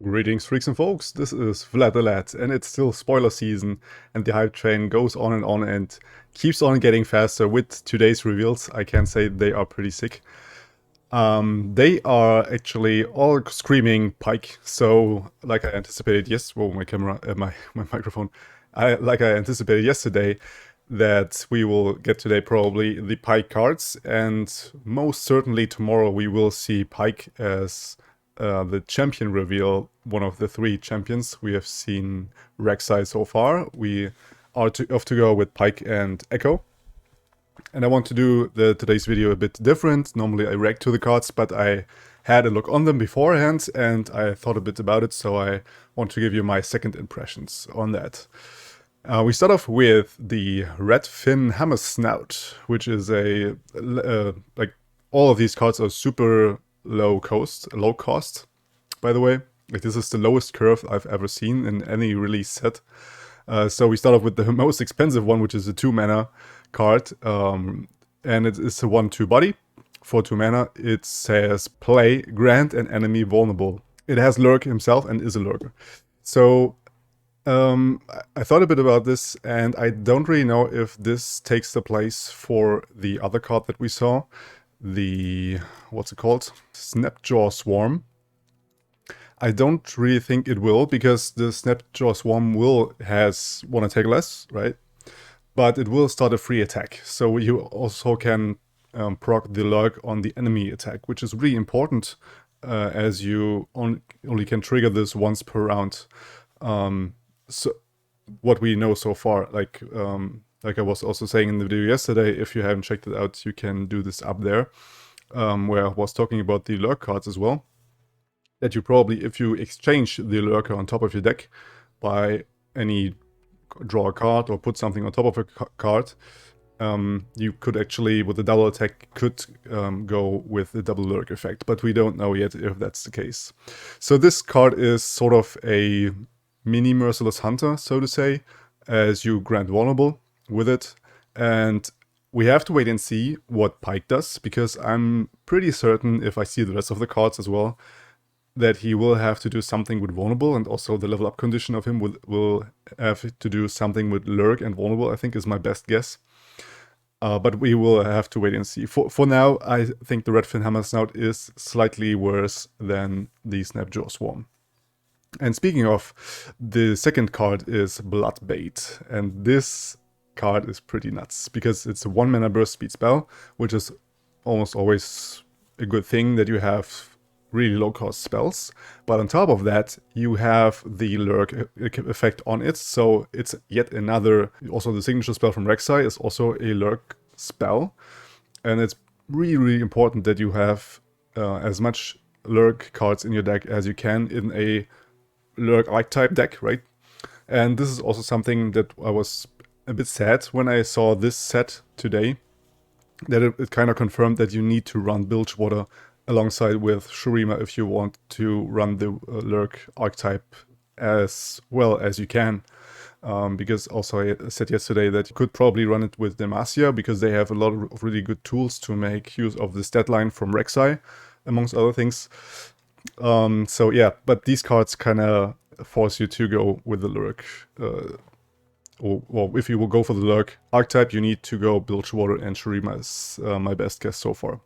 Greetings, freaks and folks, this is Vlad the Lad, and it's still spoiler season, and the hype train goes on and keeps on getting faster with today's reveals. I can say they are pretty sick. They are actually all screaming PYKE, so like I anticipated my camera, my microphone. Like I anticipated yesterday, that we will get today probably the PYKE cards, and most certainly tomorrow we will see PYKE as the champion reveal, one of the three champions. We have seen Rek'Sai so far. We are off to go with PYKE and Echo. And I want to do today's video a bit different. Normally I react to the cards, but I had a look on them beforehand and I thought a bit about it, so I want to give you my second impressions on that. We start off with the Redfin Hammersnout, which is like all of these cards are super low cost, by the way. Like, this is the lowest curve I've ever seen in any release set. So we start off with the most expensive one, which is a 2-mana card, and it is a 1/2 body for 2 mana. It says play, grant an enemy vulnerable. It has Lurk himself and is a lurker. So I thought a bit about this, and I don't really know if this takes the place for the other card that we saw, the, what's it called? Snapjaw Swarm. I don't really think it will, because the Snapjaw Swarm has one attack less, right? But it will start a free attack, so you also can proc the Lurk on the enemy attack, which is really important, as you only can trigger this once per round. So what we know so far, like I was also saying in the video yesterday, if you haven't checked it out, you can do this up there, where I was talking about the Lurk cards as well. That you probably, if you exchange the Lurker on top of your deck by any draw a card or put something on top of a card, you could actually, with the double attack, could go with the double Lurk effect, but we don't know yet if that's the case. So this card is sort of a mini Merciless Hunter, so to say, as you grant vulnerable with it. And we have to wait and see what PYKE does, because I'm pretty certain, if I see the rest of the cards as well, that he will have to do something with vulnerable, and also the level up condition of him will have to do something with Lurk and vulnerable, I think is my best guess. But we will have to wait and see. For now, I think the Redfin Hammersnout is slightly worse than the Snapjaw Swarm. And speaking of, the second card is Bloodbait, and this card is pretty nuts, because it's a 1-mana burst speed spell, which is almost always a good thing, that you have really low cost spells, but on top of that you have the Lurk effect on it, so it's yet another. Also, the signature spell from Rek'Sai is also a Lurk spell, and it's really important that you have as much Lurk cards in your deck as you can in a Lurk archetype deck, right? And this is also something that I was a bit sad when I saw this set today, that it kind of confirmed that you need to run Bilgewater alongside with Shurima if you want to run the Lurk archetype as well as you can. Because also I said yesterday that you could probably run it with Demacia, because they have a lot of really good tools to make use of this deadline from Rek'Sai, amongst other things. So yeah, but these cards kind of force you to go with the Lurk. Well, if you will go for the Lurk archetype, you need to go Bilgewater and Shurima is my best guess so far.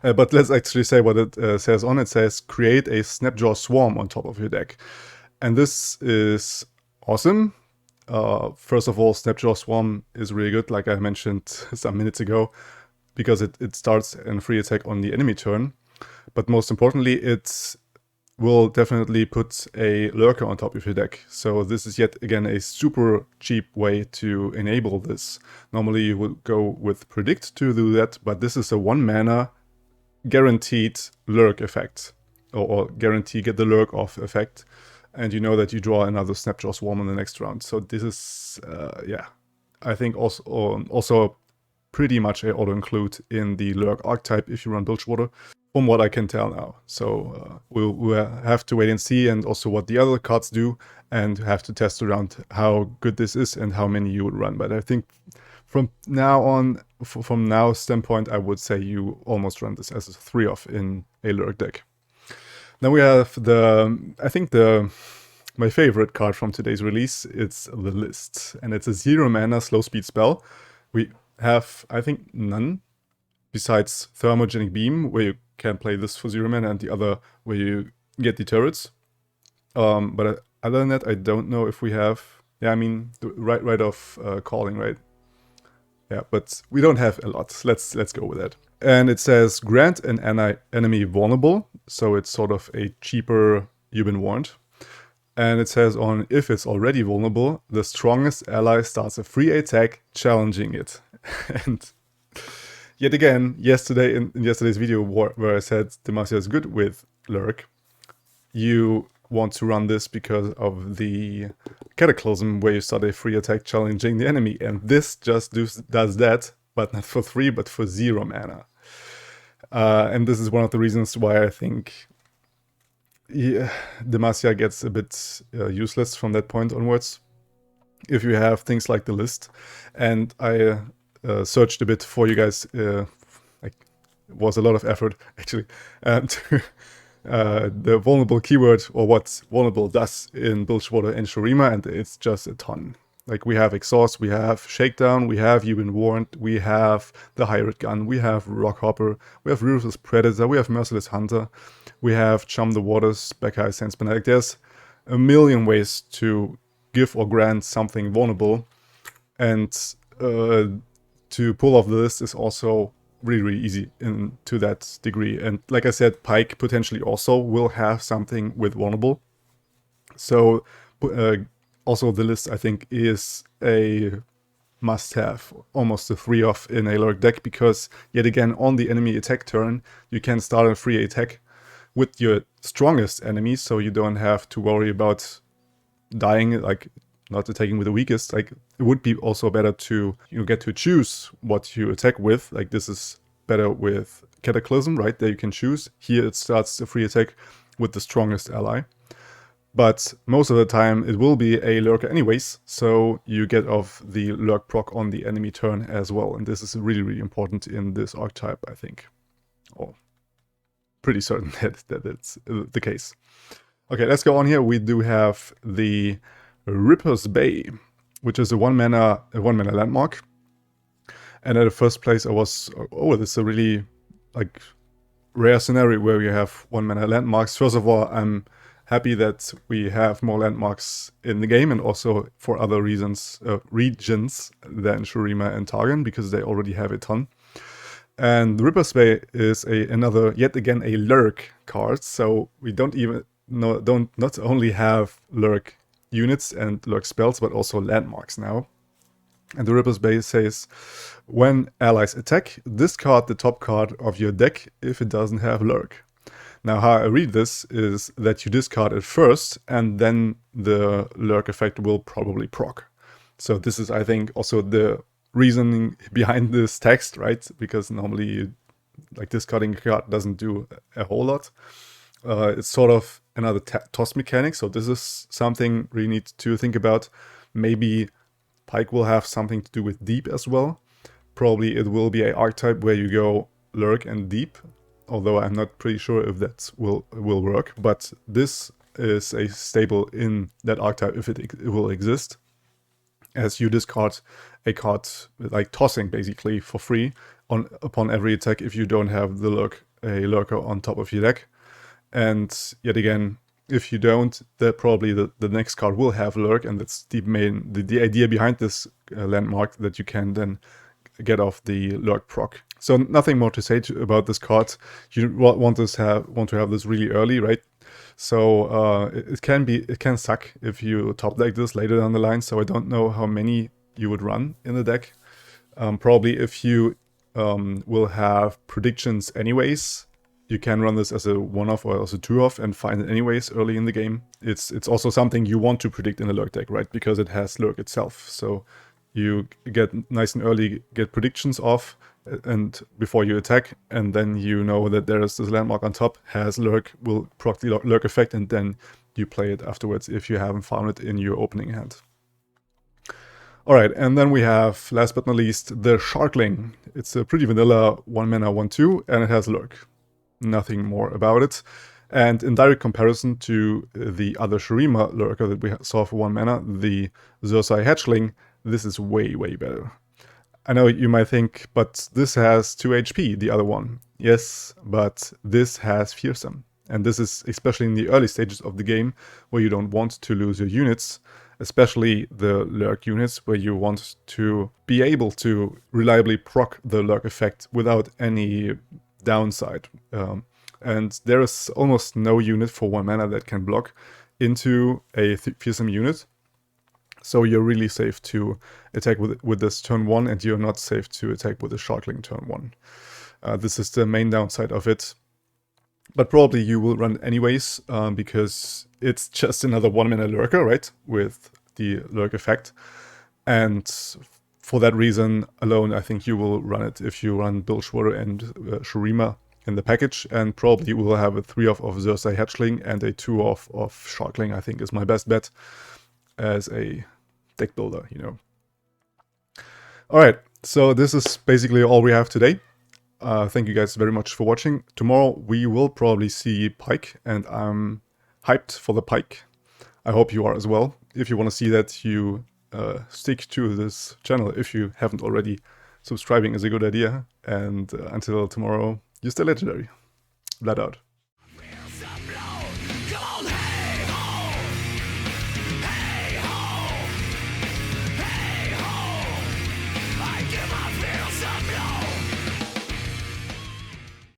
But let's actually say what it says on it. It says create a Snapjaw Swarm on top of your deck. And this is awesome. First of all, Snapjaw Swarm is really good, like I mentioned some minutes ago, because it starts a free attack on the enemy turn. But most importantly, it will definitely put a Lurker on top of your deck. So this is yet again a super cheap way to enable this. Normally you would go with Predict to do that, but this is a 1-mana guaranteed Lurk effect, or guarantee get the Lurk off effect, and you know that you draw another Snapjaw Swarm in the next round. So this is, yeah, I think also pretty much a auto-include in the Lurk archetype if you run Bilgewater, from what I can tell now. So we'll have to wait and see, and also what the other cards do, and have to test around how good this is and how many you would run. But I think from now on, from now standpoint, I would say you almost run this as a 3-off in a Lurk deck. Then we have I think my favorite card from today's release. It's the List, and it's a 0 mana slow speed spell. We have, I think, none besides Thermogenic Beam, where you can play this for 0 mana, and the other where you get the turrets. But other than that, I don't know if we have. Yeah, I mean, right off calling, right? Yeah, but we don't have a lot. Let's go with that. And it says grant an enemy vulnerable, so it's sort of a cheaper You've Been Warned. And it says on if it's already vulnerable, the strongest ally starts a free attack challenging it. And yet again, yesterday in yesterday's video where I said Demacia is good with Lurk, you want to run this because of the Cataclysm where you start a free attack challenging the enemy, and this just does that, but not for 3, but for 0 mana. And this is one of the reasons why I think Demacia gets a bit useless from that point onwards. If you have things like the List, and I searched a bit for you guys, it was a lot of effort actually, to the vulnerable keyword, or what vulnerable does in Bilgewater and Shurima, and it's just a ton. Like, we have Exhaust, we have Shakedown, we have You've Been Warned, we have the Hired Gun, we have Rockhopper, we have Ruthless Predator, we have Merciless Hunter, we have Chum the Waters, Becca Sense. Like, there's a million ways to give or grant something vulnerable, and to pull off the List is also really easy to that degree. And like I said, PYKE potentially also will have something with vulnerable. So also the List, I think, is a must-have, almost a 3-off in a Lurk deck, because yet again, on the enemy attack turn, you can start a free attack with your strongest enemy, so you don't have to worry about dying, like not attacking with the weakest. Like, it would be also better to get to choose what you attack with. Like, this is better with Cataclysm, right? There you can choose. Here it starts the free attack with the strongest ally. But most of the time it will be a Lurker anyways, so you get off the Lurk proc on the enemy turn as well. And this is really important in this archetype, I think. Or pretty certain that it's the case. Okay, let's go on here. We do have the Ripper's Bay, which is a 1 mana landmark. And at the first place I was, oh, this is a really like rare scenario where you have 1 mana landmarks. First of all, I'm happy that we have more landmarks in the game, and also for other reasons, regions than Shurima and Targon, because they already have a ton. And the Ripper's Bay is yet again a Lurk card, so we don't not only have Lurk units and Lurk spells, but also landmarks now. And the Ripper's Bay says, when allies attack, discard the top card of your deck if it doesn't have Lurk. Now, how I read this is that you discard it first, and then the Lurk effect will probably proc. So this is, I think, also the reasoning behind this text, right? Because normally, like, discarding a card doesn't do a whole lot. It's sort of another toss mechanic, so this is something we need to think about. Maybe PYKE will have something to do with Deep as well. Probably it will be an archetype where you go Lurk and Deep, although I'm not pretty sure if that will work. But this is a staple in that archetype if it will exist, as you discard a card, like tossing basically for free upon every attack if you don't have the Lurker on top of your deck. And yet again, if you don't, then probably the next card will have Lurk, and that's the idea behind this landmark, that you can then get off the Lurk proc. So nothing more to say about this card. You want to have this really early, right? So it can suck if you top deck this later down the line. So I don't know how many you would run in the deck. Probably if you will have predictions anyways, you can run this as a 1-off or as a 2-off and find it anyways early in the game. It's also something you want to predict in a Lurk deck, right? Because it has Lurk itself. So you get nice and early, get predictions off, and before you attack, and then you know that there is this landmark on top, has Lurk, will proc the Lurk effect, and then you play it afterwards if you haven't found it in your opening hand. Alright, and then we have, last but not least, the Sharkling. It's a pretty vanilla 1 mana 1/2, and it has Lurk. Nothing more about it. And in direct comparison to the other Shurima Lurker that we saw for 1 mana, the Xerxai Hatchling, this is way, way better. I know you might think, but this has 2 HP, the other one. Yes, but this has Fearsome. And this is especially in the early stages of the game, where you don't want to lose your units, especially the Lurk units, where you want to be able to reliably proc the Lurk effect without any downside. And there is almost no unit for 1 mana that can block into a Fearsome unit. So you're really safe to attack with this turn 1, and you're not safe to attack with the Sharkling turn 1. This is the main downside of it. But probably you will run it anyways, because it's just another 1 mana Lurker, right? With the Lurk effect. And for that reason alone, I think you will run it if you run Bilgewater and Shurima in the package, and probably you will have a 3 of Xerxai Hatchling and a 2 of Sharkling, I think is my best bet as a deck builder, you know. Alright, so this is basically all we have today. Thank you guys very much for watching. Tomorrow we will probably see PYKE, and I'm hyped for the PYKE. I hope you are as well. If you want to see that, you stick to this channel if you haven't already. Subscribing is a good idea, and until tomorrow, you stay legendary. Blood out.